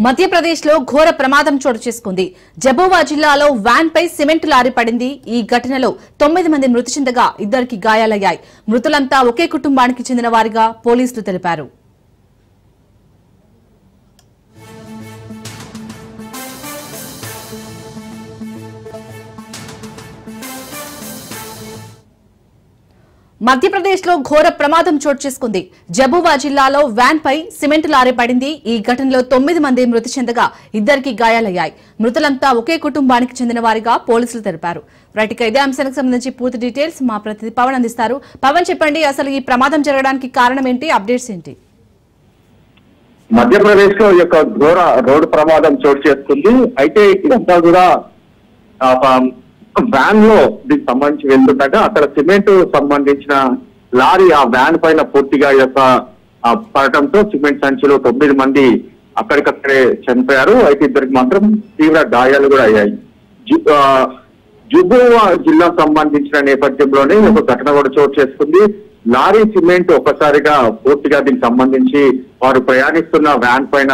మధ్యప్రదేశ్లో ఘోర ప్రమాదం చోటు చేసుకుంది. జబువా జిల్లాలో వ్యాన్ పై సిమెంట్ లారీ పడింది. ఈ ఘటనలో 9 మంది మృతి చెందగా 2కి గాయాలయ్యాయి. మృతులంతా ఒకే కుటుంబానికి చెందిన వారిగా పోలీసులు తెలిపారు. మధ్యప్రదేశ్లో ఘోర ప్రమాదం చోటు చేసుకుంది. జబువా జిల్లాలో వ్యాన్ పై సిమెంట్ లారీ పడింది. ఈ ఘటనలో 9 మంది మృతి చెందగా 2కి గాయాలయ్యాయి. మృతులంతా ఒకే కుటుంబానికి చెందిన వారిగా పోలీసులు తెలిపారు. రైట్, ఇదే అంశానికి సంబంధించి పూర్తి డీటెయిల్స్ మా ప్రతినిధి పవన్ అందిస్తారు. పవన్, చెప్పండి, అసలు ఈ ప్రమాదం జరగడానికి కారణం ఏంటి, అప్డేట్స్ ఏంటి? మధ్యప్రదేశ్ లో యొక్క ఘోర రోడ్డు ప్రమాదం చోటు చేసుకుంది. అయితే ఇదంతా కూడా వ్యాన్ లో దీనికి సంబంధించి వెళ్తుండగా అక్కడ సిమెంట్ సంబంధించిన లారీ ఆ వ్యాన్ పైన పూర్తిగా యొక్క పడటంతో సిమెంట్ సంచిలో 9 మంది అక్కడికక్కడే చనిపోయారు. అయితే 2కి మాత్రం తీవ్ర గాయాలు కూడా అయ్యాయి. జబువా జిల్లా సంబంధించిన నేపథ్యంలోనే ఒక ఘటన కూడా చోటు చేసుకుంది. లారీ సిమెంట్ ఒక్కసారిగా పూర్తిగా దీనికి సంబంధించి వారు ప్రయాణిస్తున్న వ్యాన్ పైన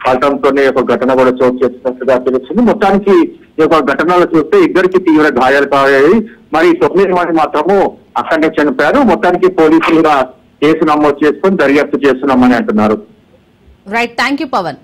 పడటంతోనే ఒక ఘటన కూడా చోటు చేసినట్టుగా తెలుస్తుంది. మొత్తానికి ఈ యొక్క ఘటనలో చూస్తే 2కి తీవ్ర గాయాలు కాయాయి. మరి 9 మంది మాత్రము అక్కడనే చనిపోయారు. మొత్తానికి పోలీసులు కూడా కేసు నమోదు చేసుకుని దర్యాప్తు చేస్తున్నామని అంటున్నారు. Right, thank you Pawan.